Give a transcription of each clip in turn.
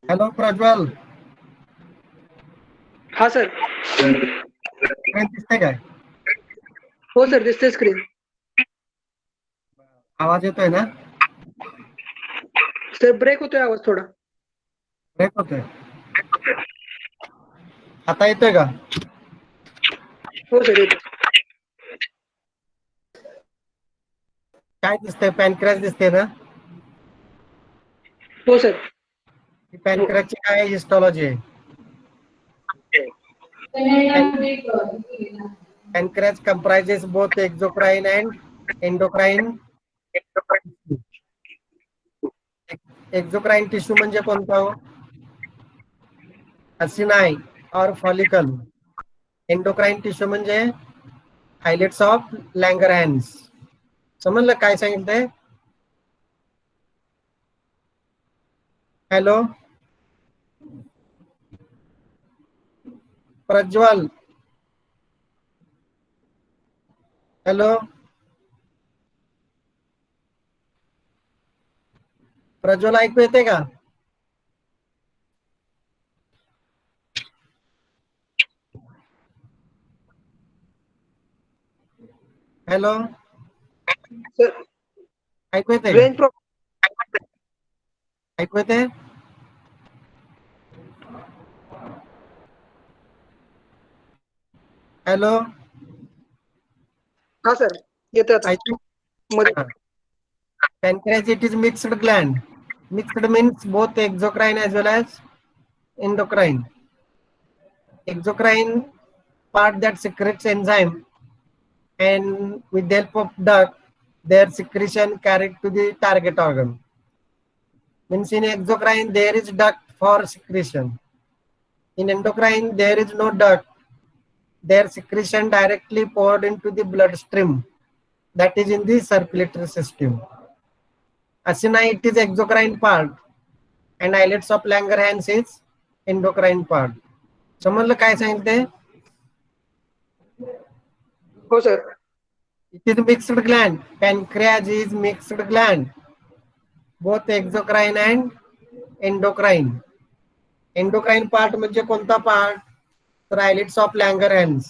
Hello Prajwal, हा sir. Screen दिसते काय? हो सर, दिसते स्क्रीन. आवाज येतोय ना? सर ब्रेक होतोय आवाज थोडा. ब्रेक होतोय. आता येतोय का? हो सर, येतो. काय दिसतंय? पॅनक्रियास दिसते ना? हो सर. पॅनक्रियाची काय हिस्टॉलॉजी आहे? Pancreas comprises both exocrine and endocrine. Exocrine tissue म्हणजे कोणता हो? acini or follicle. Endocrine tissue म्हणजे islets of Langerhans. समजलं काय सांगितलंय? हॅलो प्रज्वल, हॅलो प्रज्वल, ऐकू येते का? हॅलो सर ऐकू येते का? Range problem. ऐकू येते? हॅलो हा सर, येतोय आता ऐकू? मध्ये. Pancreas, it is mixed gland. Mixed means both exocrine as well as endocrine. Exocrine part that secretes enzyme, and with the help of duct, their secretion carried to the target organ. Means in exocrine there is duct for secretion. In endocrine there is no duct. Their secretion directly poured into the bloodstream, that is in the circulatory system. Acini, it is exocrine part, and islets of Langerhans is endocrine part. समजलं काय सांगितलंय? हो sir. It is mixed gland. Pancreas is mixed gland, both exocrine and endocrine. Endocrine part म्हणजे कोणता part? तर islets of Langerhans.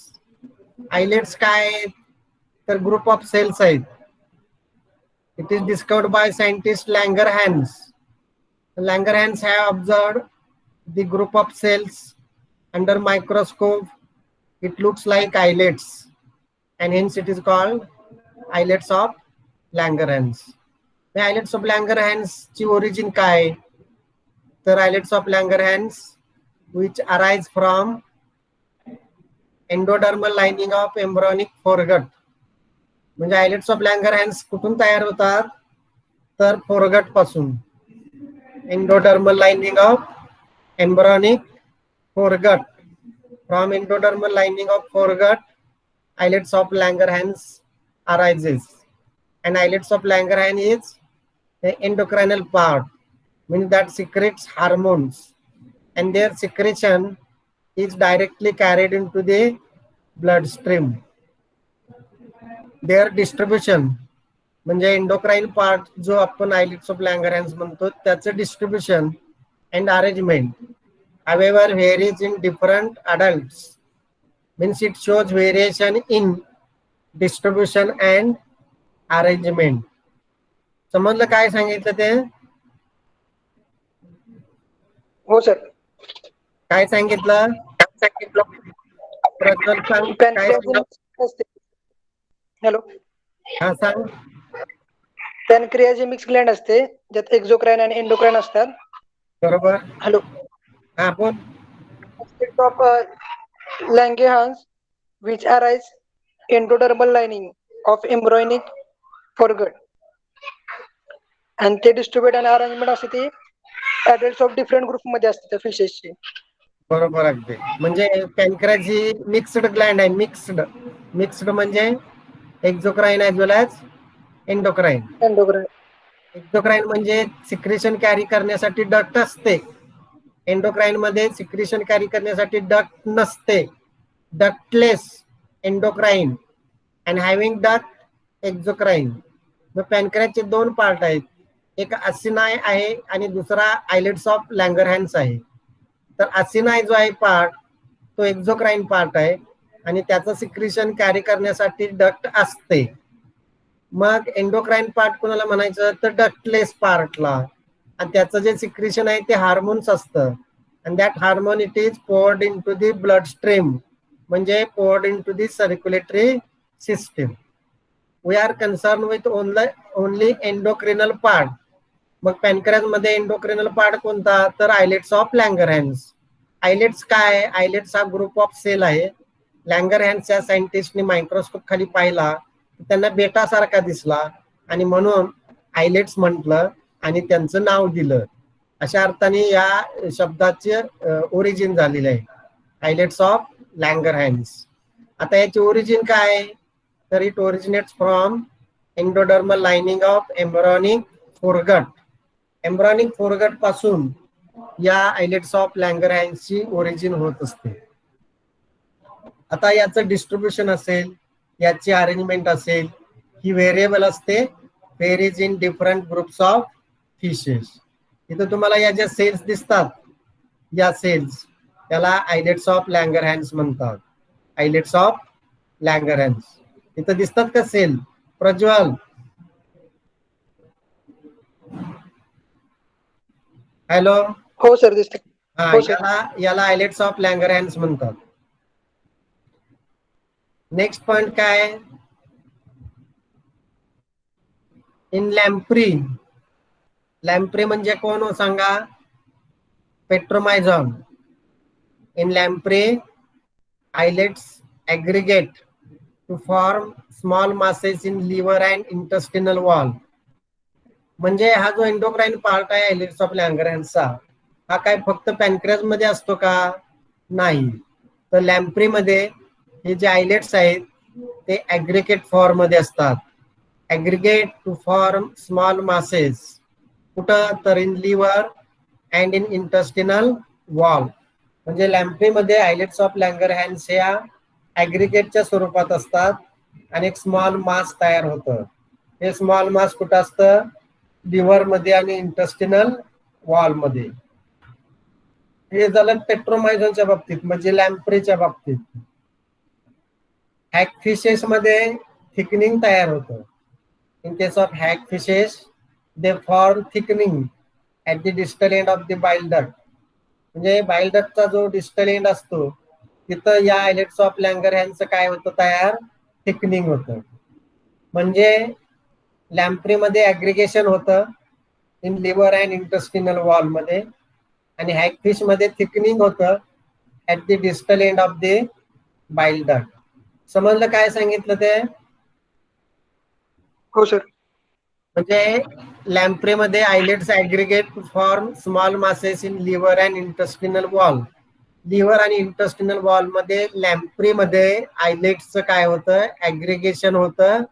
Islets काय आहेत? तर ग्रुप ऑफ सेल्स आहेत. It is discovered by scientist Langerhans. Langerhans have observed the group of cells under microscope. It looks like islets, and hence it is called islets of Langerhans. The islets of Langerhans ची origin काय? तर islets of Langerhans which arise from endodermal lining of embryonic foregut. म्हणजे islets of Langerhans कुठून तयार होतात? तर foregut पासून. Endodermal lining of embryonic foregut. From endodermal lining of foregut, islets of Langerhans arises. And islets of Langerhans is the endocrinal part, means that secretes hormones, and their secretion is directly carried into the bloodstream. Their distribution म्हणजे endocrine part जो आपण islets of Langerhans म्हणतो त्याचं distribution and arrangement however varies in different adults. Means it shows variation in distribution and arrangement. समजलं काय सांगितलं ते? हो सर. काय सांगितलं? प्रज्वल सांग काय असते. हॅलो, हा सांग. पॅनक्रियाज ही मिक्स ग्लँड असते ज्यात एक्झोक्राइन आणि एंडोक्राइन असतात. बरोबर. हॅलो, हा बोल. Of Langerhans which arise endodermal lining of embryonic foregut आणि ते डिस्ट्रीब्युट आणि अरेंजमेंट असते ती ऍडल्ट्स ऑफ डिफरंट ग्रुप मध्ये असते त्या फिशेसची. बरोबर अगदी. म्हणजे पॅनक्रियाज ही मिक्स्ड ग्लँड आहे. मिक्स्ड म्हणजे exocrine as well as endocrine. Endocrine. Exocrine म्हणजे सिक्रेशन कॅरी करण्यासाठी डक्ट असते. एंडोक्राईन मध्ये सिक्रेशन कॅरी करण्यासाठी डक्ट नसते. Ductless endocrine and having duct exocrine. मग पॅनक्रियाचे दोन पार्ट आहेत. एक असिनाय आहे आणि दुसरा आयलेट्स ऑफ लँगरहॅन्स आहे. तर असिनाय जो आहे पार्ट तो एक्झोक्राईन पार्ट आहे आणि त्याचं सिक्रेशन कॅरी करण्यासाठी डक्ट असते. मग एंडोक्राईन पार्ट कोणाला म्हणायचं तर डक्टलेस पार्टला. आणि त्याचं जे सिक्रेशन आहे ते हार्मोन्स असतं. and that hormone it is poured into the bloodstream, म्हणजे poured into the circulatory system. We are concerned with only endocrinal part. मग पॅनक्रियाज मध्ये एंडोक्रिनल पार्ट कोणता तर आयलेट्स ऑफ लँगरहॅन्स. आयलेट्स काय? आयलेट्स हा ग्रुप ऑफ सेल आहे. लँगरहॅन्स या सायंटिस्टने मायक्रोस्कोप खाली पाहिला, त्यांना बेटा सारखा दिसला आणि म्हणून आयलेट्स म्हटलं आणि त्यांचं नाव दिलं. अशा अर्थाने या शब्दाचे ओरिजिन झालेले आहे, आयलेट्स ऑफ लँगरहॅन्स. आता याचे ओरिजिन काय तर it originates from endodermal lining of embryonic foregut. Embryonic foregut पासून या आयलेट्स ऑफ लँगरहॅन्सची ओरिजिन होत असते. आता याचं डिस्ट्रीब्युशन असेल, याची अरेंजमेंट असेल, ही व्हेरिएबल असते, varies in different groups of fishes. इथं तुम्हाला या ज्या सेल्स दिसतात, या सेल्स त्याला आयलेट्स ऑफ लँगरहॅन्स म्हणतात. आयलेट्स ऑफ लँगरहॅन्स इथं दिसतात का सेल? प्रज्वल, हॅलो. हो सर दिसते. हा, हो सर. याला आयलेट्स ऑफ लँगरहॅन्स म्हणतात. नेक्स्ट पॉइंट काय? In lamprey. लॅम्प्री म्हणजे कोण हो सांगा? Petromyzon. In lamprey islets aggregate to form small masses in liver and intestinal wall. म्हणजे हा जो एंडोक्राईन पार्ट आहे आयलेट्स ऑफ लँगरहॅन्सचा, हा काय फक्त पॅनक्रियाज मध्ये असतो का? नाही. तर लॅम्प्री मध्ये हे जे आयलेट्स आहेत ते ऍग्रिगेट फॉर्म मध्ये असतात. Aggregate to form small masses. कुठं तर in liver and in intestinal wall. म्हणजे लॅम्प्री मध्ये आयलेट्स ऑफ लँगरहॅन्स या ऍग्रिगेटच्या स्वरूपात असतात आणि एक स्मॉल मास तयार होतं. हे स्मॉल मास कुठं असतं? लिव्हर मध्ये आणि इंटेस्टिनल वॉल मध्ये. हे झालं पेट्रोमायझोनच्या बाबतीत, म्हणजे लॅम्प्रीच्या बाबतीत. हॅगफिशेस मध्ये थिकनिंग तयार होतं. In case of hagfishes they form thickening at the distal end of the bile duct. म्हणजे बाइल डक्टचा जो डिस्टल एंड असतो तिथं या आयलेट्स ऑफ लँगरहॅन्सचं काय होतं तयार? थिकनिंग होतं. म्हणजे लॅम्प्री मध्ये ऍग्रिगेशन होतं in liver and intestinal wall मध्ये, आणि हॅगफिश मध्ये थिकनिंग होतं at the distal end of the bile duct. समजलं काय सांगितलं ते? हो सर. म्हणजे लॅम्प्रे मध्ये islets aggregate to form small masses in liver and intestinal wall. Liver आणि इंटेस्टिनल वॉल मध्ये लॅम्प्री मध्ये आयलेट्सचं काय होतं? ऍग्रिगेशन होतं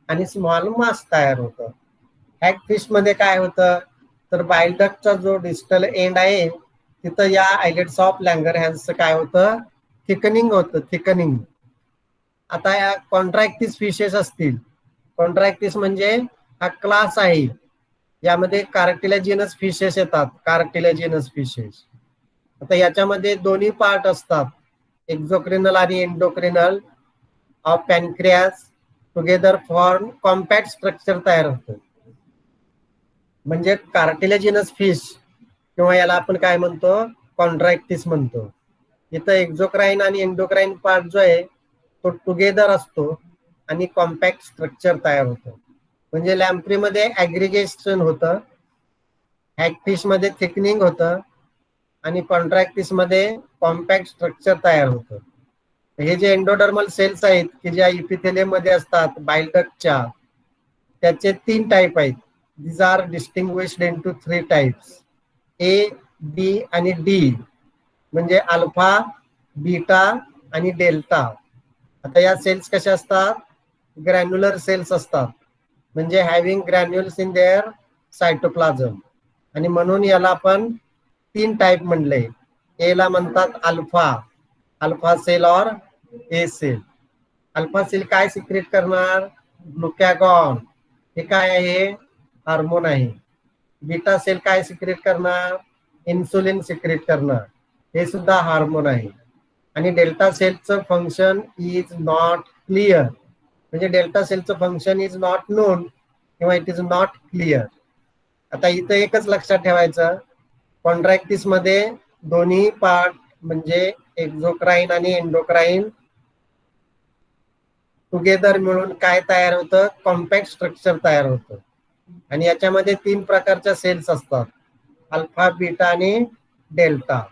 आणि स्मॉल मास तयार होतं. हॅगफिश मध्ये काय होतं तर बाइल डक्टचा जो डिस्टल एंड आहे तिथं या आयलेट्स ऑफ लँगरहॅन्सचं काय होतं? थिकनिंग होतं, थिकनिंग. आता या कॉन्ट्रॅक्टिस फिशेस असतील. कॉन्ट्रॅक्टिस म्हणजे हा क्लास आहे, यामध्ये कार्टिलेजिनस फिशेस येतात, कार्टिलेजिनस फिशेस. आता याच्यामध्ये दोन्ही पार्ट असतात, एक्झोक्रिनल आणि endocrinal of pancreas together form compact structure तयार होतं. म्हणजे कार्टिलेजिनस फिश किंवा याला आपण काय म्हणतो? कॉन्ट्रॅक्टिस म्हणतो. इथं एक्झोक्राईन आणि एंडोक्राईन पार्ट जो आहे तो टुगेदर असतो आणि कॉम्पॅक्ट स्ट्रक्चर तयार होतं. म्हणजे लॅम्प्री मध्ये ऍग्रिगेशन होतं, हॅगफिश मध्ये थिकनिंग होतं आणि कॉन्ट्रॅक्टिस मध्ये कॉम्पॅक्ट स्ट्रक्चर तयार होतं. हे जे एंडोडर्मल सेल्स आहेत की ज्या इपिथेलियम मध्ये असतात बाइल डक्टच्या, त्याचे 3 टाईप आहेत. these are distinguished into 3 types, A, B आणि D, म्हणजे अल्फा, बीटा आणि डेल्टा. आता या सेल्स कशा असतात? ग्रॅन्युलर सेल्स असतात, म्हणजे having granules in their cytoplasm, आणि म्हणून याला आपण 3 टाईप म्हणले. ए ला म्हणतात अल्फा, अल्फा सेल और ए सेल. अल्फा सेल काय सिक्रेट करणार? ग्लुकॅगॉन, हे काय आहे? हार्मोन आहे. बीटा सेल काय सिक्रेट करणार? इन्सुलिन सिक्रेट करणार, हे सुद्धा हार्मोन आहे. आणि डेल्टा सेलचं फंक्शन इज नॉट क्लिअर, म्हणजे डेल्टा सेलचं फंक्शन इज नॉट नोन किंवा इट इज नॉट क्लिअर. आता इथं एकच लक्षात ठेवायचं, कॉन्ट्रॅक्टिस मध्ये दोन्ही पार्ट म्हणजे एक्झोक्राईन आणि एंडोक्राईन टुगेदर मिळून काय तयार होतं? कॉम्पॅक्ट स्ट्रक्चर तयार होतं. आणि याच्यामध्ये 3 प्रकारच्या सेल्स असतात, अल्फा, बीटा आणि डेल्टा.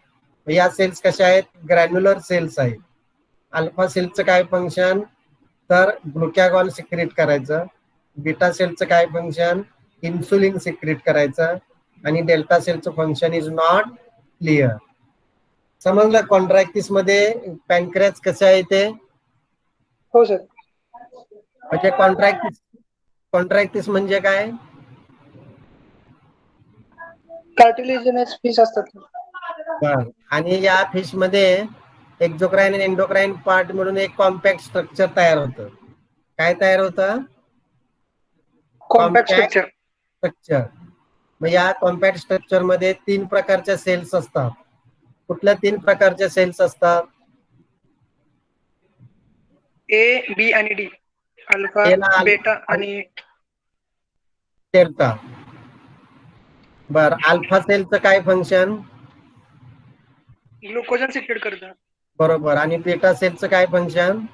या सेल्स कशा आहेत? ग्रॅन्युलर सेल्स आहेत. अल्फा सेलचं काय फंक्शन? तर ग्लुकॅगॉन सिक्रेट करायचं. बीटा सेलचं काय फंक्शन? इन्सुलिन सिक्रेट करायचं. आणि डेल्टा सेलचं फंक्शन इज नॉट क्लिअर. समजलं कॉन्ट्रॅक्टिस मध्ये पॅनक्रियाज कसं आहे ते? हो सर. म्हणजे कॉन्ट्रॅक्टिस म्हणजे काय? कार्टिलेजिनस फिश असतात. बरं. आणि या फिश मध्ये एक्झोक्राईन आणि एंडोक्राईन पार्ट म्हणून एक कॉम्पॅक्ट स्ट्रक्चर तयार होतं. काय तयार होतं? Compact compact structure. स्ट्रक्चर. मग या कॉम्पॅक्ट स्ट्रक्चर मध्ये 3 प्रकारच्या सेल्स असतात. कुठल्या 3 प्रकारच्या सेल्स असतात? ए, बी आणि डी. अल्फा, A ला बेटा आणि डेल्टा. बर, अल्फा सेलचं काय फंक्शन? ग्लुकोजन सिक्रेट करतं. बरोबर. आणि बीटा सेलचं काय फंक्शन?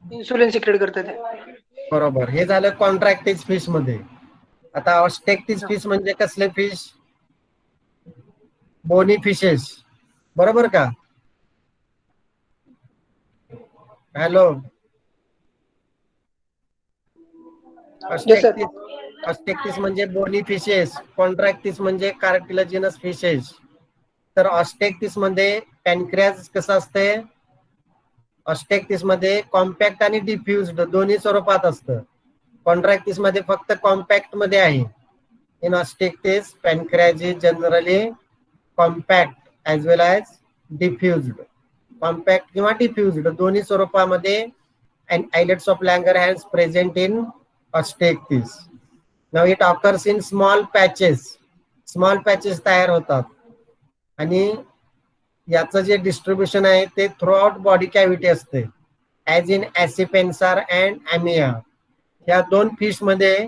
इन्सुलिन सिक्रेट करतं ते. बरोबर. हे झालं कॉन्ट्रॅक्टिस फिश मध्ये. आता ऑस्टेक्टिस फिश म्हणजे कसले फिश? बोनी फिशेस, बरोबर का? हॅलो. Yes, sir. ऑस्टेक्टिस म्हणजे बोनी फिशेस, कॉन्ट्रॅक्टिस म्हणजे कार्टिलेजिनस फिशेस. तर ऑस्टेक्टिस मध्ये पॅनक्रियाज कसं असते? ऑस्टेक्टिस मध्ये कॉम्पॅक्ट आणि डिफ्युज्ड दोन्ही स्वरूपात असतं. कॉन्ट्रॅक्टिस मध्ये फक्त कॉम्पॅक्ट मध्ये आहे. In Osteichthyes pancreas is generally compact as well as diffused. Compact किंवा डिफ्युज्ड दोन्ही स्वरूपामध्ये islets of Langerhans present in Osteichthyes. Now it occurs in small patches. Small patches तयार होतात. आणि याचं जे डिस्ट्रीब्युशन आहे ते थ्रू आउट बॉडी कॅव्हिटी असते, as in Acipenser and Amia. या 2 फिश मध्ये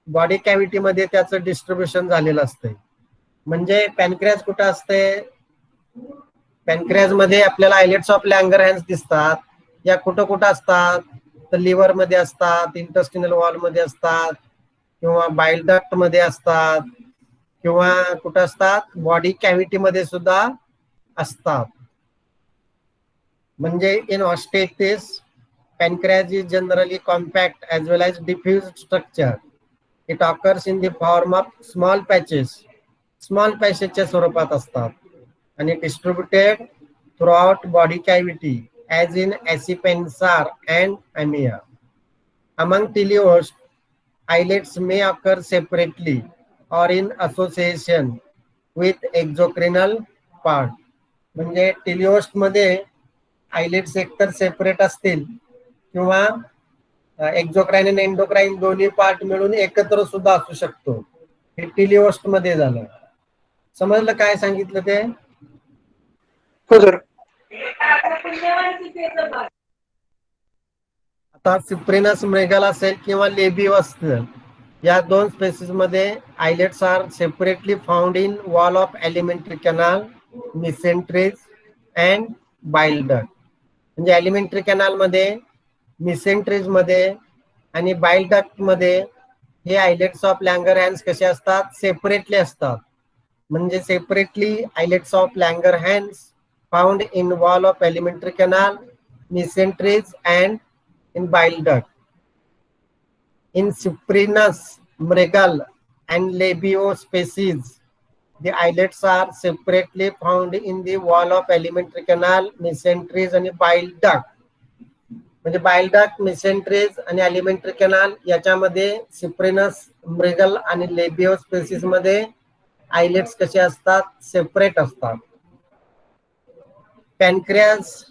बॉडी कॅव्हिटी मध्ये त्याचं डिस्ट्रीब्युशन झालेलं असते. म्हणजे पॅनक्रियाज कुठं असते? पॅनक्रियाज मध्ये आपल्याला आयलेट्स ऑफ लँगरहॅन्स दिसतात. या कुठं कुठं असतात? तर लिव्हर मध्ये असतात, इंटेस्टिनल वॉल मध्ये असतात, किंवा बाईल डक्ट मध्ये असतात, किंवा कुठं असतात? बॉडी कॅव्हिटी मध्ये सुद्धा असतात. म्हणजे in ऑस्टेक्टिस pancreas is generally compact as well as diffuse structure. It occurs in the form of small patches. Small patches स्वरूपात असतात आणि distributed throughout body cavity as in acipensar and amia. Among teleost, islets may occur separately or in association with exocrinal part. म्हणजे टेलिओस्ट मध्ये islets एकतर separate असतील किंवा exocrine आणि endocrine दोन्ही पार्ट मिळून एकत्र सुद्धा असू शकतो. हे टेलिओस्ट मध्ये झालं. समजलं काय सांगितलं ते? हो सर. आता सिप्रेनस मृगाला सेल किंवा लेबिवस या 2 स्पेसिस मध्ये islets are separately found in wall of alimentary canal, mesenteries and bile duct. म्हणजे एलिमेंटरी कॅनाल मध्ये, मिसेंट्रीज मध्ये आणि बाईल डक्ट मध्ये हे आयलेट्स ऑफ लँगरहॅन्स कसे असतात? सेपरेटली असतात. म्हणजे separately islets of Langerhans found in wall of alimentary canal, mesenteries and in bile duct. In Cyprinus mrigal and labio species. The islets are separately found in the wall of alimentary canal, mesenteries आणि bile duct. म्हणजे bile duct, मेसेंट्रीज आणि alimentary canal याच्यामध्ये सिप्रेनस, मृगल आणि लेबिओ spaces मध्ये islets कसे असतात, separate असतात. पॅनक्रियास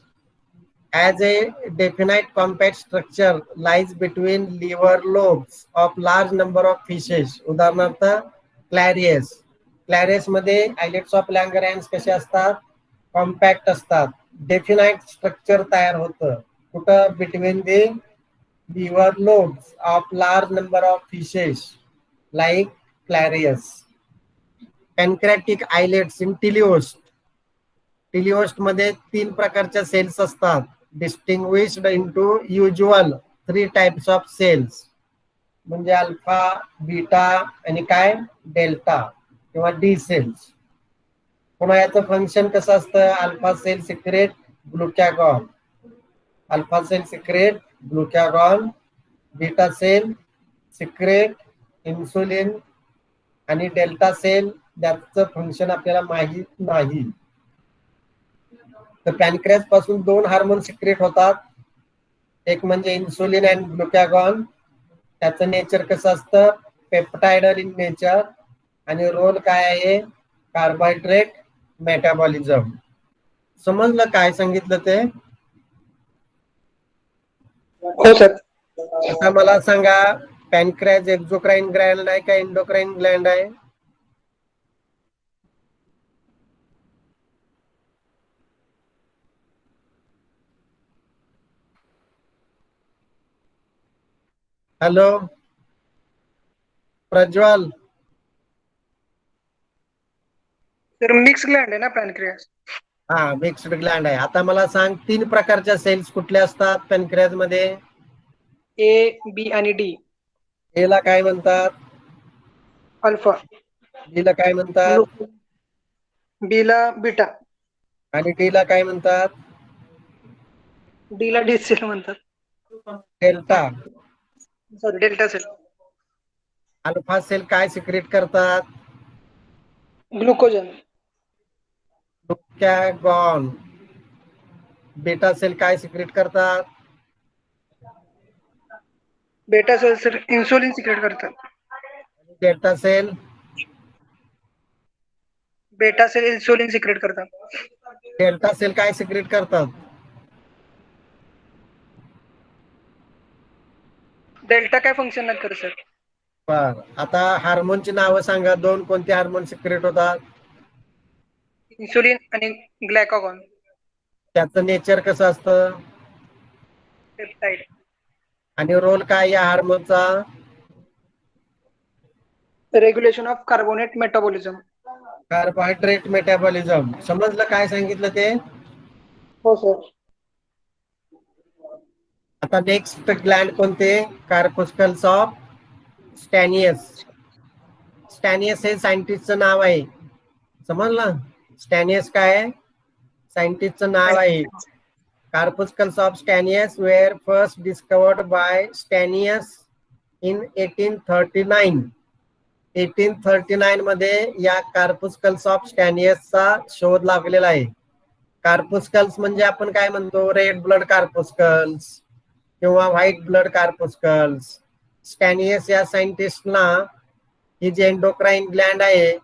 as a definite compact structure lies between liver lobes of large number of fishes. उदाहरणार्थ क्लॅरियस. क्लॅरियस मध्ये आयलेट्स ऑफ लँगरहॅन्स कसे असतात, कॉम्पॅक्ट असतात. डेफिनाइट स्ट्रक्चर तयार होतं कुठं, between the liver lobes of large number of fishes like Clarias. Pancreatic islets in teleost. Teleost मध्ये 3 प्रकारच्या सेल्स असतात, distinguished into usual 3 types of cells. म्हणजे अल्फा, बीटा आणि काय, डेल्टा किंवा डी सेल्स. पुन्हा याचं फंक्शन कसं असतं, alpha cell secrete glucagon, alpha cell secrete glucagon, beta cell secrete insulin आणि डेल्टा सेल त्याचं फंक्शन आपल्याला माहित नाही. तर पॅनक्रियास पासून 2 हार्मोन सिक्रेट होतात, एक म्हणजे इन्सुलिन अँड ग्लुकॅगॉन. त्याचं नेचर कसं असतं, पेप्टायडल इन नेचर आणि रोल काय आहे, कार्बोहायड्रेट मेटाबॉलिझम. समजलं काय सांगितलं ते? हो सर. आता मला सांगा, पॅनक्रियास एक्झोक्राईन ग्लँड आहे का एंडोक्राईन ग्लँड आहे? Hello Prajwal. Sir mix Gland आहे ना पॅनक्रियास. हा, मिक्स्ड ग्लँड आहे. आता मला सांग, 3 प्रकारच्या सेल्स कुठल्या असतात पॅनक्रियास मध्ये? ए, बी आणि डी. ए ला काय म्हणतात, अल्फा. बी ला काय म्हणतात, बी ला बीटा. आणि डी ला काय म्हणतात, डी ला डी सेल म्हणतात. Delta. Sorry, delta cell. Alpha cell काय सिक्रेट करतात, ग्लुकोजन. ग्लुकॅगॉन. बेटा सेल काय सिक्रेट करतात, beta cell sir insulin secrete करतात. Delta cell beta cell insulin secrete करतात. डेल्टा सेल काय सिक्रेट करतात, डेल्टा काय फंक्शन नाही करत सर. बर. आता हार्मोनची नावं सांगा, 2 कोणते हार्मोन सिक्रेट होतात? इन्सुलिन आणि ग्लायकागॉन. त्याचं नेचर कसं असतं पेप्टाइड. आणि रोल काय या हार्मोनचा, regulation of carbonate metabolism. Carbohydrate metabolism. समजलं काय सांगितलं ते? हो सर. आता नेक्स्ट ग्लँड कोणते, कार्पस्कल्स ऑफ स्टॅनियस. स्टॅनियस हे सायंटिस्टचं नाव आहे, समजलं? स्टॅनियस काय आहे, सायंटिस्टचं नाव आहे. Corpuscles of Stannius were first discovered by Stannius in 1839. 1839 मध्ये या कार्पस्कल्स ऑफ स्टॅनियसचा शोध लागलेला आहे. कार्पस्कल्स म्हणजे आपण काय म्हणतो, रेड ब्लड कार्पस्कल्स किंवा व्हाईट ब्लड कार्पस्कल्स. स्टॅनियस या सायंटिस्टला ही जे एंडोक्राईन ग्लँड आहे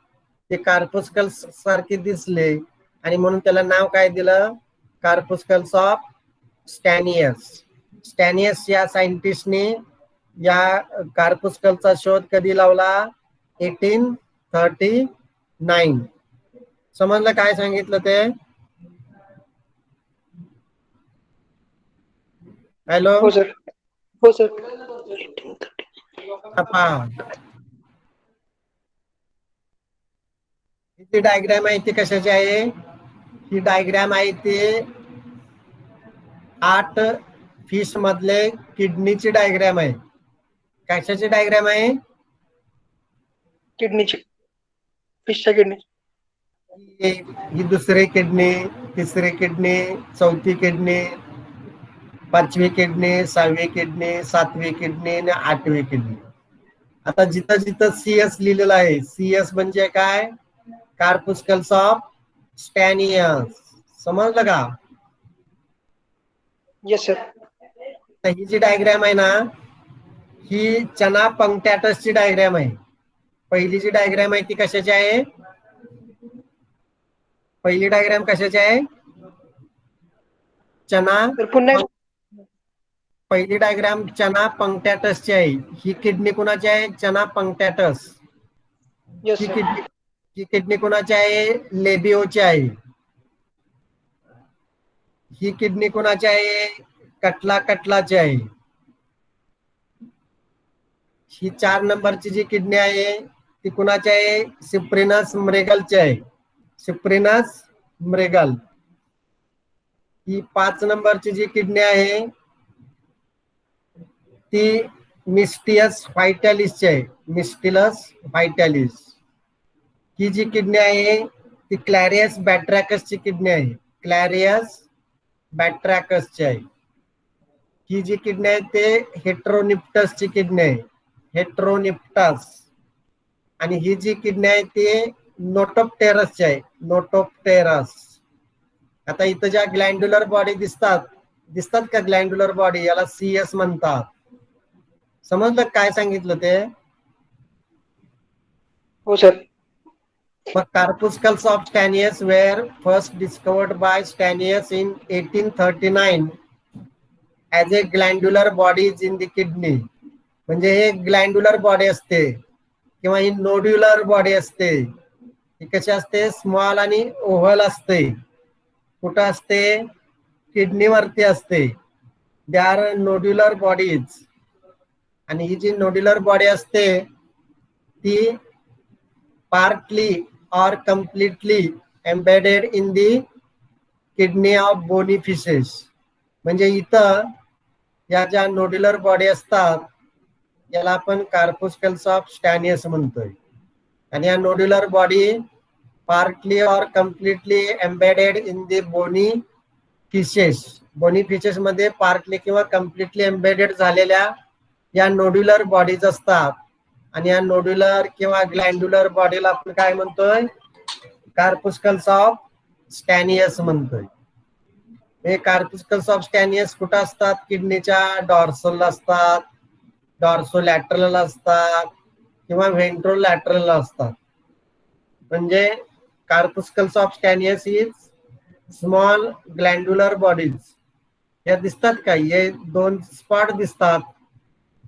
ते कार्पस्कल्स सारखे दिसले आणि म्हणून त्याला नाव काय दिलं, कार्पस्कल्स ऑफ स्टॅनियस. स्टॅनियस या सायंटिस्टने या कार्पस्कलचा शोध कधी लावला, 1839. समजलं काय सांगितलं ते? हॅलो. हो सर. हो सर. ती डायग्राम आहे ती कशाची आहे, ही डायग्राम आहे ती 8 फिश मधले किडनीची डायग्राम आहे. कशाची डायग्राम आहे, किडनीची, फिशच्या किडनी. ही दुसरी किडनी, तिसरी किडनी, चौथी किडनी, 5वी किडनी, 6वी किडनी, 7वी किडनी आणि 8वी किडनी आता जिथं जिथं CS लिहिलेलं आहे, CS म्हणजे काय? कार्पुस्कल्स ऑफ स्टॅनियस. समजलं का? Yes sir. तर ही जी डायग्रॅम आहे ना, ही चना पंक्टॅटसची डायग्रॅम आहे. पहिली जी डायग्रॅम आहे ती कशाची आहे? पहिली डायग्रॅम कशाची आहे? चना. तर पुन्हा पहिली डायग्राम चना पंक्टॅटसची आहे. ही किडनी कुणाची आहे? चना पंक्टॅटस. येस ही सर. किडनी ही किडनी कुणाची आहे? लेबिओची आहे. ही किडनी कुणाची आहे? कटलाची आहे. ही 4 नंबरची जी किडनी आहे ती कुणाची आहे? सिप्रिनस म्रेगलची आहे. सिप्रिनस म्रेगल. ही 5 नंबरची जी किडनी आहे ती मिस्टियस व्हायटॅलिसची आहे. मिस्टिलस व्हायटॅलिस. ही जी किडनी आहे ती क्लॅरियस बॅट्रॅकसची किडनी आहे. क्लॅरियस बॅट्रॅकसची आहे. ही जी किडनी आहे ते हेट्रोनिप्टसची किडनी आहे. हेट्रोनिप्टस. आणि ही जी किडनी आहे ती नोटोप्टेरसची आहे. नोटोप्टेरस. आता इथं ज्या ग्लँड्युलर बॉडी दिसतात का? ग्लँड्युलर बॉडी, याला CS म्हणतात. समजलं काय सांगितलं ते? हो सर. मग corpuscles of Stannius were first discovered by Stannius in 1839 as a glandular bodies in the kidney. म्हणजे हे ग्लँड्युलर बॉडी असते किंवा ही नोड्युलर बॉडी असते. ही कशी असते? स्मॉल आणि ओव्हल असते. कुठं असते? किडनीवरती असते. They are nodular bodies. आणि ही जी नोड्युलर बॉडी असते ती partly or completely embedded in the kidney of bony fishes. म्हणजे इथं या ज्या नोड्युलर बॉडी असतात याला आपण कार्पुस्कल्स ऑफ स्टॅनियस म्हणतोय. आणि या नोड्युलर बॉडी पार्टली और completely embedded in the bony fishes. Bony fishes मध्ये पार्टली किंवा कम्प्लिटली एम्बेडेड झालेल्या या नोड्युलर बॉडीज असतात. आणि या नोड्युलर किंवा ग्लँड्युलर बॉडीला आपण काय म्हणतोय? कार्पुस्कल्स ऑफ स्टॅनियस म्हणतोय. हे कार्पुस्कल्स ऑफ स्टॅनियस कुठं असतात? किडनीच्या डॉर्सल असतात, डॉर्सोलॅटरल असतात किंवा व्हेंट्रोलॅटरल असतात. म्हणजे corpuscles of स्टॅनियस is small ग्लँड्युलर bodies. या दिसतात का? हे 2 स्पॉट दिसतात.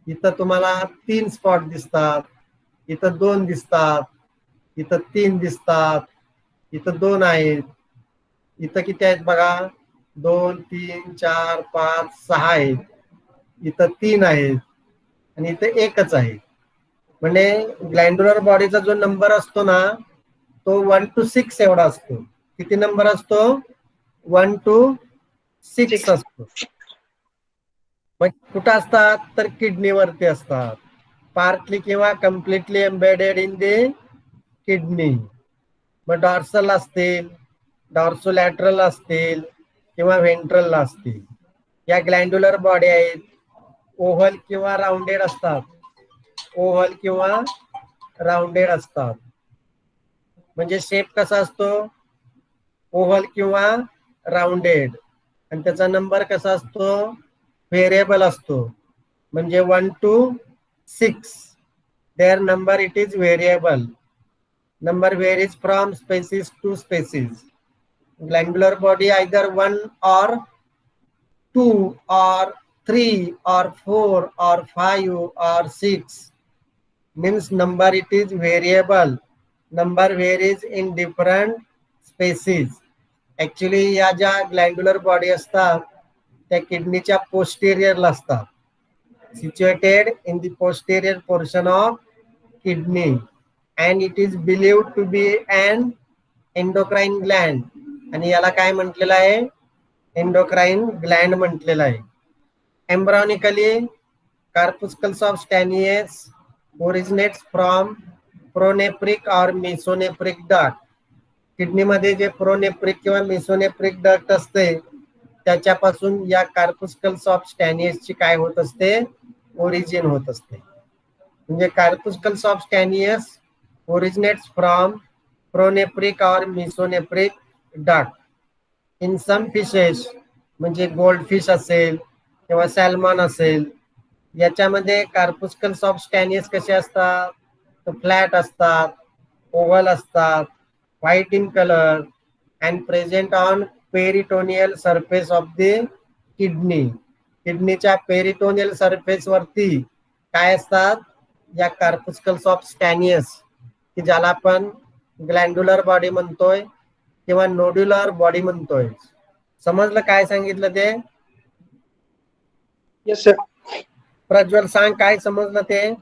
इथं तुम्हाला 3 स्पॉट दिसतात. इथं 2 दिसतात. इथं 3 दिसतात. इथं 2 आहेत. इथं किती आहेत बघा? 2 3 4 5 6 आहेत. इथं 3 आहेत आणि इथं 1च आहे. म्हणजे ग्लँड्युलर बॉडीचा जो नंबर असतो ना तो 1 to 6 एवढा असतो. किती नंबर असतो? 1 to 6 असतो. मग कुठं असतात? तर किडनीवरती असतात. पार्टली किंवा completely embedded in the kidney. मग डॉर्सल असतील, डॉर्सोलॅटरल असतील किंवा व्हेंट्रल असतील. या ग्लँड्युलर बॉडी आहेत. ओव्हल किंवा राउंडेड असतात. ओव्हल किंवा राउंडेड असतात. म्हणजे शेप कसा असतो? ओव्हल किंवा राउंडेड. आणि त्याचा नंबर कसा असतो? व्हेरिएबल असतो. म्हणजे 1 to 6 their number it is variable. Number varies from species to species. Glandular body either 1 or 2 or 3 or 4 or 5 or 6 means number it is variable. Number varies in different species. Actually या ज्या glandular body असतात त्या किडनीच्या पोस्टेरियरला असतात. Situated in the posterior portion of kidney and it is believed to be an endocrine gland. आणि याला काय म्हटलेलं आहे? एंडोक्राइन ग्लँड म्हटलेलं आहे. Embryonically corpuscles of Stannius originates from pronephric और मेसोनेफ्रिक डक्ट. किडनीमध्ये जे प्रोनेफ्रिक किंवा मेसोनेफ्रिक डक्ट असते त्याच्यापासून या कार्पुस्कल्स ऑफ स्टॅनियसची काय होत असते? ओरिजिन होत असते. म्हणजे corpuscles of Stannius originates from प्रोनेप्रिक और मिसोनेप्रिक डक्ट. इन सम फिशेस म्हणजे गोल्ड फिश असेल किंवा सॅल्मॉन असेल, याच्यामध्ये कार्पुस्कल्स ऑफ स्टॅनियस कसे असतात, तर फ्लॅट असतात, ओव्हल असतात, white in colour and present on peritoneal surface of the kidney. किडनीच्या पेरिटोनियल सरफेस वरती काय असतात, या कार्पुस्कल्स ऑफ स्टॅनियस, की ज्याला आपण ग्लँड्युलर बॉडी म्हणतोय किंवा नोड्युलर बॉडी म्हणतोय. समजलं काय सांगितलं ते? Yes sir. प्रज्वल सांग काय समजलं ते?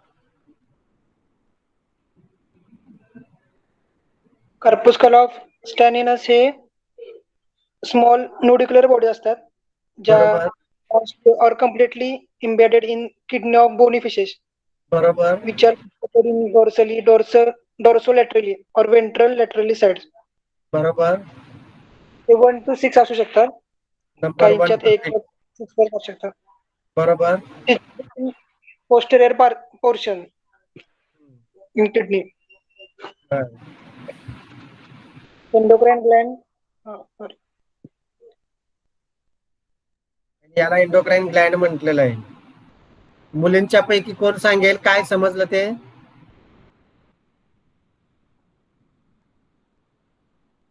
कार्पुस्कल ऑफ स्टॅनिनस हे स्मॉल नोडिक्युलर बॉडी असतात ज्या बरोबर are completely embedded in kidney of bony fishes बरोबर which are located in dorsolaterally or ventral laterally sides. बरोबर. ते 1 to 6 असू शकतात, नंबर 1 काहींच्यात to 1 6. असू शकतात. बरोबर. Posterior portion in kidney. Endocrine Gland, sorry, याला एंडोक्राइन ग्लँड म्हटलेलं आहे. मुलींच्या पैकी कोण सांगेल काय समजलं ते?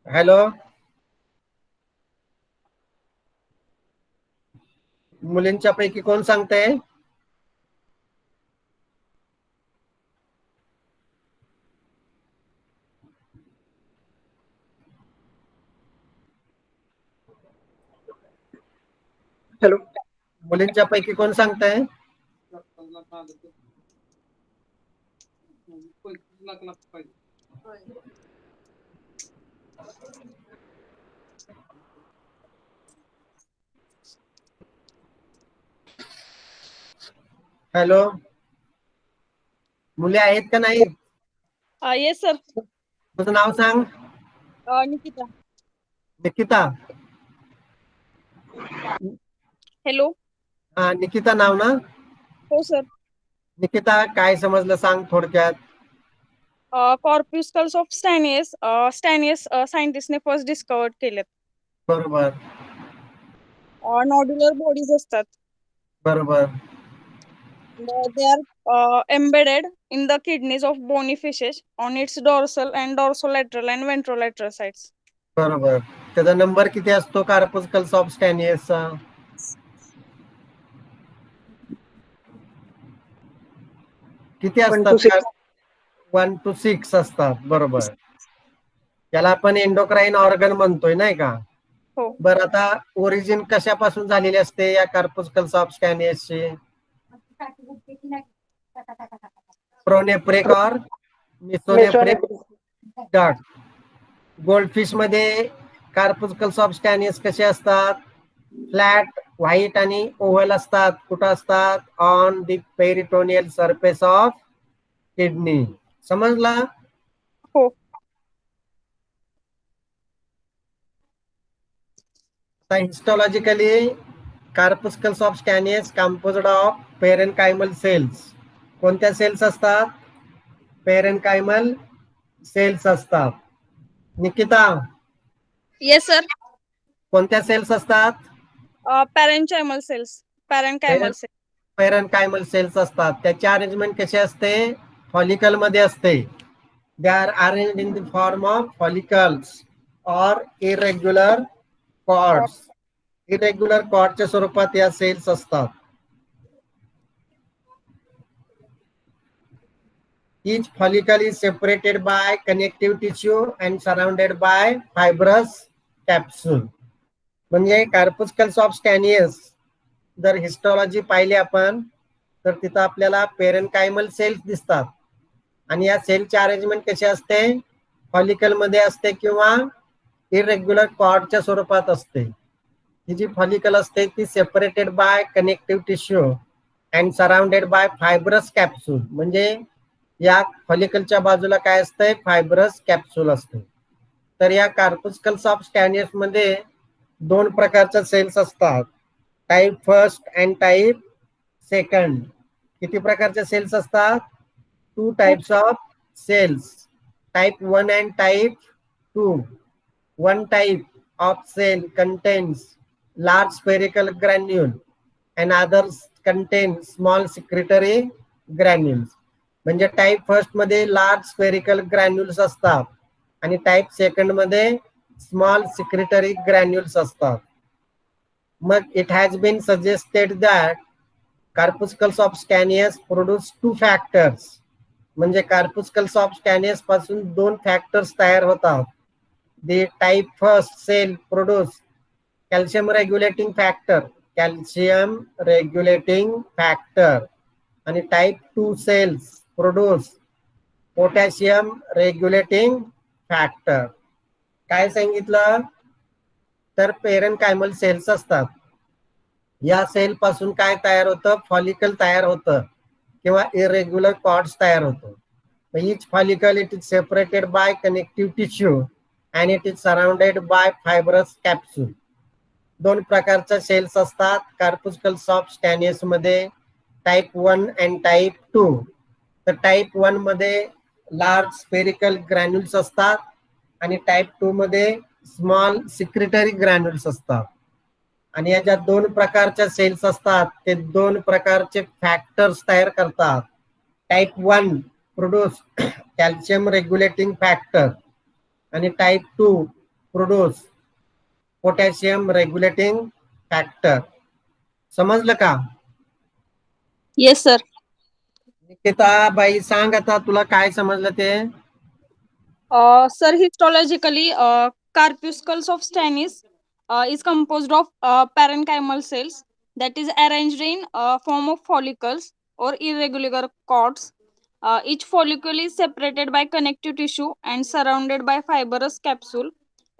हॅलो, मुलींच्या पैकी कोण सांगते? हॅलो, मुलींच्या पैकी कोण सांगताय? हॅलो, मुली आहेत का नाही? Yes sir. तुझं नाव सांग. निकिता. निकिता. हॅलो. हा, निकिता नाव ना? हो सर. निकिता काय समजलं सांग थोडक्यात. कॉर्प्युस्कल्स ऑफ स्टॅनियस सायंटिस्टने फर्स्ट डिस्कवर केलेत. बरोबर नॉड्युलर बॉडीज असतात. बरोबर they are embedded in the kidneys of bony fishes on its dorsal and dorsolateral and ventrolateral sides. बरोबर. त्याचा नंबर किती असतो कार्पुस्कल्स ऑफ स्टॅनियसचा? किती 1 to असतात? 6. 1 to 6 असतात. बरोबर. त्याला आपण एंडोक्राइन ऑर्गन म्हणतोय नाही का? हो. बरं, आता ओरिजिन कशापासून झालेली असते या कार्पुस्कल्स ऑफ स्टॅनियसची? प्रोनेप्रिक और मिसोनेप्रिक डक्ट. गोल्डफिश मध्ये कार्पुस्कल्स ऑफ स्टॅनियस कसे असतात? फ्लॅट, व्हाईट आणि ओव्हल असतात. कुठं असतात? On the peritoneal surface of kidney. समजला? हो. हिस्टॉलॉजिकली कार्पुस्कल्स ऑफ स्टॅनियस कंपोज्ड ऑफ पेरेन्कायमल सेल्स. कोणत्या सेल्स असतात? पेरेन्कायमल सेल्स असतात. Nikita, yes sir. कोणत्या सेल्स असतात? पॅरेंचायमल सेल्स. पॅरेंकायमल सेल्स. पेरेन्कायमल सेल्स असतात. त्याची अरेंजमेंट कशी असते? फॉलिकल मध्ये असते. They R arranged in the form of follicles और इरेग्युलर कॉर्ड्स. इरेग्युलर कॉर्डच्या स्वरूपात या सेल्स असतात. Each follicle is separated by connective tissue and surrounded by fibrous capsule. म्हणजे कार्पुस्कल्स ऑफ स्टॅनियस जर हिस्टॉलॉजी पाहिली आपण तर तिथं आपल्याला पेरेन्कायमल सेल्स दिसतात आणि या सेलची अरेंजमेंट कशी असते? फॉलिकल मध्ये असते किंवा इरेग्युलर कॉर्डच्या स्वरूपात असते. ही जी फॉलिकल असते ती separated by connective tissue and surrounded by fibrous capsule. म्हणजे या फॉलिकलच्या बाजूला काय असतंय? फायब्रस कॅप्सूल असते. तर या कार्पुस्कल्स ऑफ स्टॅनियस मध्ये 2 प्रकारच्या सेल्स असतात, type first and type second. किती प्रकारच्या सेल्स असतात? two types of cells, type 1 and type 2. One type of cell contains large spherical granule and others contain small secretory granules. म्हणजे टाइप फर्स्ट मध्ये large spherical granules असतात आणि type second मध्ये small secretory granules असतात. मग it has been suggested that corpuscles of Stannius produce two factors. म्हणजे corpuscles of Stannius पासून दोन फॅक्टर्स तयार होतात. The type first cell produce calcium regulating factor, calcium regulating factor, आणि type 2 cells produce potassium regulating factor. काय सांगितलं तर पेरेनकायमल cells असतात. या सेल पासून काय तयार होतं, फॉलिकल तयार होतं किंवा इरेग्युलर कॉर्ड्स तयार होतं. Each follicle it is separated by connective tissue and it is surrounded by fibrous capsule. दोन प्रकारच्या सेल्स असतात कार्पुस्कल्स ऑफ स्कॅनियस मध्ये, टाइप 1 अँड टाइप 2. तर टाइप 1 मध्ये लार्ज स्फेरिकल ग्रॅन्युल्स असतात आणि टाइप 2 मध्ये स्मॉल सिक्रेटरी ग्रॅन्युल्स असतात. आणि या ज्या दोन प्रकारच्या सेल्स असतात ते दोन प्रकारचे फॅक्टर्स तयार करतात. Type 1 produce calcium regulating factor आणि type 2 produce potassium regulating factor. समजलं का? Yes sir. निकिता बाई सांग आता तुला काय समजलं ते. Sir, histologically, corpuscles of Stannis is composed of parenchymal cells that is arranged in form of follicles or irregular cords. Each follicle is separated by connective tissue and surrounded by fibrous capsule.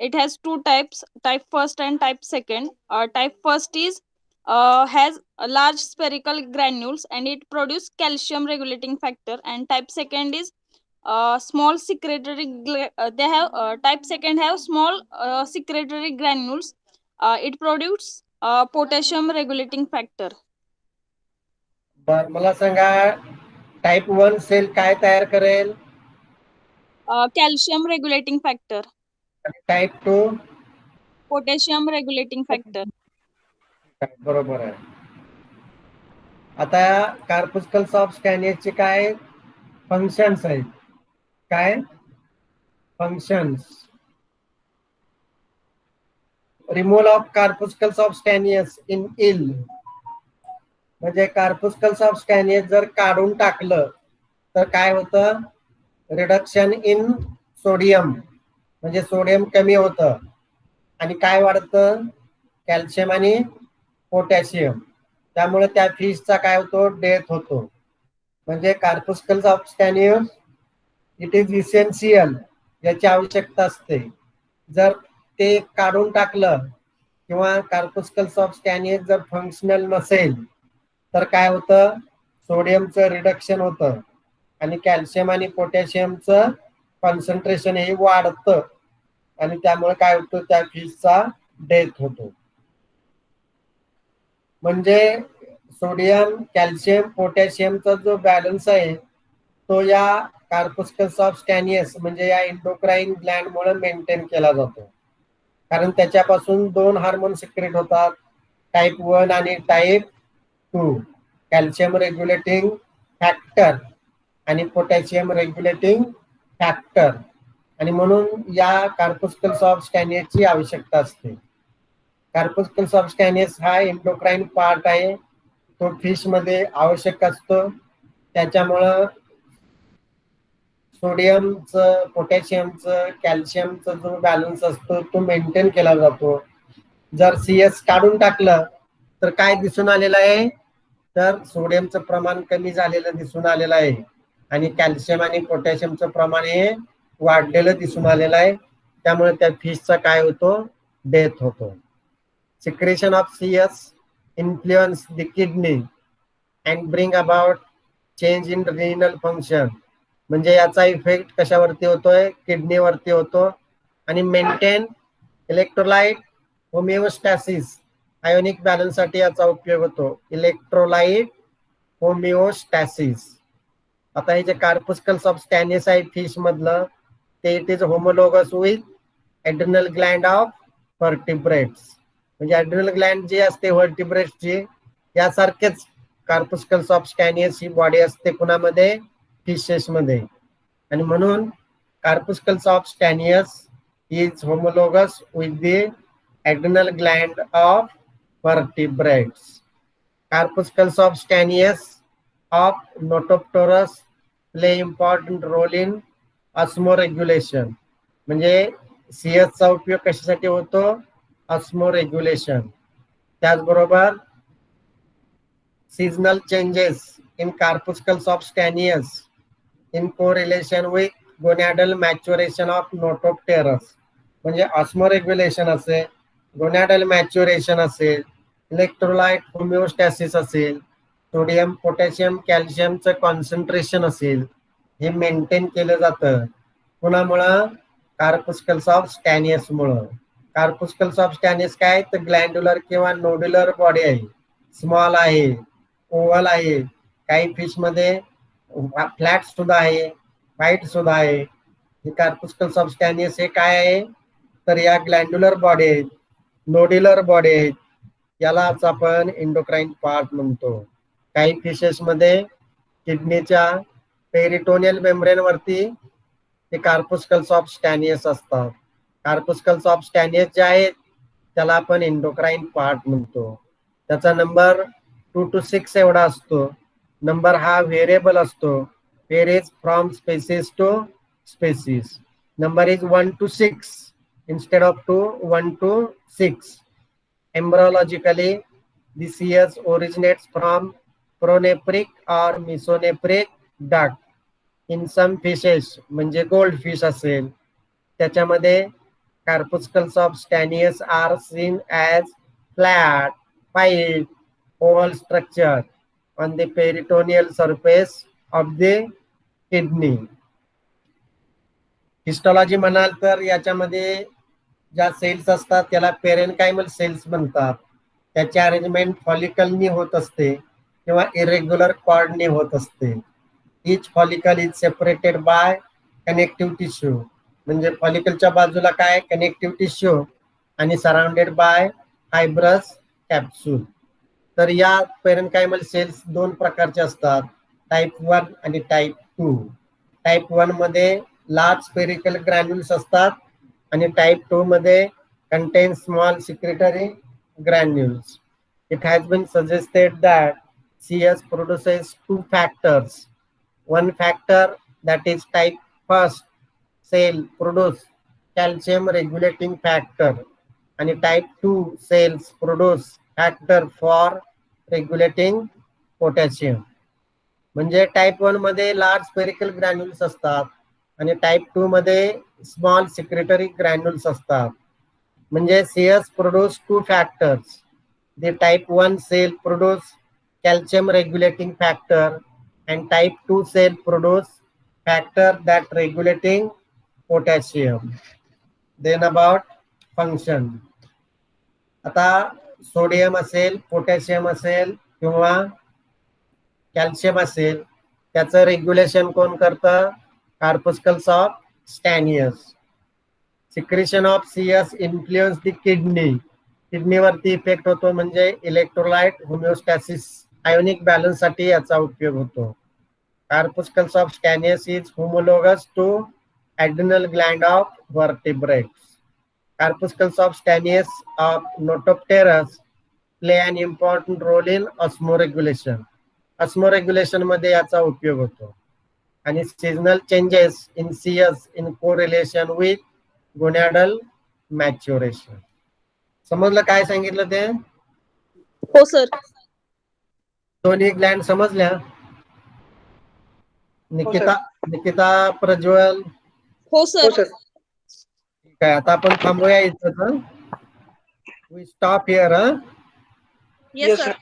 It has two types, type first and type second. Type first is has a large spherical granules and it produce calcium regulating factor, and type second is small secretory they have type second have small secretory granules. It produce potassium regulating factor. बर मला सांगा type 1 sale काय तयार करेल? Calcium regulating factor. आणि type 2 Potassium regulating factor. बरोबर आहे. आता कार्पुस्कल्स ऑफ स्कॅनियसचे काय फंक्शन्स आहेत? काय functions? Removal of corpuscles of Stannius in eel. म्हणजे कार्पुस्कल्स ऑफ स्कॅनियस जर काढून टाकलं तर काय होतं, रिडक्शन इन सोडियम, म्हणजे सोडियम कमी होतं आणि काय वाढतं, कॅल्शियम आणि पोटॅशियम. त्यामुळे त्या फिशचा काय होतो, डेथ होतो. म्हणजे corpuscles of स्कॅनियस it is essential, याची आवश्यकता असते. जर ते काढून टाकलं किंवा कार्पुस्कल्स ऑफ स्कॅनियस जर फंक्शनल नसेल तर काय होतं, सोडियमचं रिडक्शन होतं आणि कॅल्शियम आणि पोटॅशियमचं कॉन्सन्ट्रेशन हे वाढतं आणि त्यामुळे काय होतं, त्या फिशचा डेथ होतो. म्हणजे सोडियम, कॅल्शियम, पोटॅशियमचा जो बॅलन्स आहे तो या कार्पुस्कल्स ऑफ स्कॅनियस म्हणजे या एंडोक्राइन ग्लँडमुळे मेंटेन केला जातो. कारण त्याच्यापासून दोन हार्मोन सिक्रेट होतात, टाइप 1 आणि टाइप 2, कॅल्शियम रेग्युलेटिंग फॅक्टर आणि पोटॅशियम रेग्युलेटिंग फॅक्टर. आणि म्हणून या कार्पुस्कल्स ऑफ स्कॅनियसची आवश्यकता असते. कार्पुस्कल्स ऑफ स्कॅनियस हा एंडोक्राइन पार्ट आहे, तो फिश मध्ये आवश्यक असतो. त्याच्यामुळं सोडियमचं, पोटॅशियमचं, कॅल्शियमचं जो बॅलन्स असतो तो मेंटेन केला जातो. जर CS काढून टाकलं तर काय दिसून आलेलं आहे, तर सोडियमचं प्रमाण कमी झालेलं दिसून आलेलं आहे आणि कॅल्शियम आणि पोटॅशियमचं प्रमाण हे वाढलेलं दिसून आलेलं आहे. त्यामुळे त्या फिशचा काय होतो, डेथ होतो. Secretion of CS influence the kidney and bring about change in renal function. म्हणजे याचा इफेक्ट कशावरती होतोय, किडनीवरती होतो. आणि मेंटेन इलेक्ट्रोलाइट होमिओस्टॅसिस, आयोनिक बॅलन्ससाठी याचा उपयोग होतो. Electrolyte homeostasis. आता हे जे कार्पुस्कल सबस्टॅनियस आहे फिश मधलं ते it is homologous with adrenal gland of vertebrates. म्हणजे एड्रिनल ग्लँड जी असते व्हर्टिब्रेट्सची यासारखेच कार्पुस्कल सबस्टॅनियस ही बॉडी असते कुणामध्ये, फिशेस मध्ये. आणि म्हणून corpuscle of Stannius is homologous with the adrenal gland of vertebrates. Corpuscle subcutaneous of Notopterus play important role in osmoregulation. म्हणजे CS चा उपयोग कशासाठी होतो, ऑस्मोरेग्युलेशन. त्याचबरोबर seasonal changes in corpuscle of Stannius in correlation with gonadal maturation of Notopterus. म्हणजे osmoregulation असेल, gonadal maturation असेल, electrolyte homeostasis असेल, सोडियम पोटॅशियम कॅल्शियमचं कॉन्सन्ट्रेशन असेल, हे मेंटेन केलं जातं कुणामुळं, कार्पुस्कल सबस्टॅनियस मुळे. कार्पुस्कल सबस्टॅनियस काय तर ग्लँड्युलर किंवा नोड्युलर बॉडी आहे, स्मॉल आहे, ओव्हल आहे, काही फिश मध्ये फ्लॅट सुद्धा आहे, व्हाईट सुद्धा आहे. हे कार्पुस्कल सबस्टॅनियस हे काय आहे तर या ग्लँड्युलर बॉडी आहेत, नोड्युलर बॉडी आहेत, यालाच आपण एंडोक्राइन पार्ट म्हणतो. काही फिशेस मध्ये किडनीच्या पेरिटोनियल मेम्ब्रेन वरती ते कार्पुस्कल सबस्टॅनियस असतात. कार्पुस्कल सबस्टॅनियस जे आहेत त्याला आपण एंडोक्राइन पार्ट म्हणतो. त्याचा नंबर 2 to 6 एवढा असतो. नंबर हा व्हेरिएबल असतो, varies from species to species. Number is 1 to 6 instead of 1 to 6. Embryologically, the CS originates from pronephric or mesonephric duct. In some fishes, म्हणजे गोल्ड फिश असेल त्याच्यामध्ये corpuscle of Stannius are seen as flat, white, oval structure on the peritoneal surface of the kidney. Histology म्हणाल तर याच्यामध्ये ज्या cells असतात त्याला पेरेनकायमल cells म्हणतात. त्याची अरेंजमेंट फॉलिकलनी होत असते किंवा इरेग्युलर कॉर्डनी होत असते. Each follicle is separated by connective tissue. म्हणजे फॉलिकलच्या बाजूला काय कनेक्टिव्ह टिश्यू आणि सराउंडेड बाय फायब्रस कॅप्सूल. तर या पेरेनकायमल सेल्स दोन प्रकारचे असतात, टाईप 1 आणि टाईप 2. टाईप 1 मध्ये लार्ज स्पेरिकल ग्रॅन्युल्स असतात आणि टाइप 2 मध्ये contain small secretory granules. It has been suggested that CS produces 2 factors. One factor that is type 1 cell produce calcium regulating factor and type 2 cells produce factor for regulating potassium. म्हणजे type 1 मध्ये large spherical granules असतात आणि type 2 मध्ये small secretory granules असतात. म्हणजे CS produce 2 factors. The type 1 cell produce calcium regulating factor and type 2 cell produce factor that regulating potassium. Then about function. आता sodium असेल, potassium असेल किंवा कॅल्शियम असेल त्याचं रेग्युलेशन कोण करतं, corpuscle of Stannius. Secretion of CS influence the kidney. किडनीवरती effect होतो म्हणजे इलेक्ट्रोलाइट होमिओस्टॅसिस आयोनिक बॅलन्स साठी याचा उपयोग होतो. Corpuscle of Stannius is homologous to adrenal gland of vertebrates. Corpuscle of Stannius of Notopterus play an important role in osmoregulation. Osmoregulation मध्ये याचा उपयोग होतो. आणि seasonal changes in CS in correlation with gonadal maturation. समजलं काय सांगितलं ते? हो सर. दोन्ही ग्लँड समजल्या? निकिता प्रज्वल. हो सर. ठीक आहे, आता आपण थांबूया इथं. We stop here. Yes sir.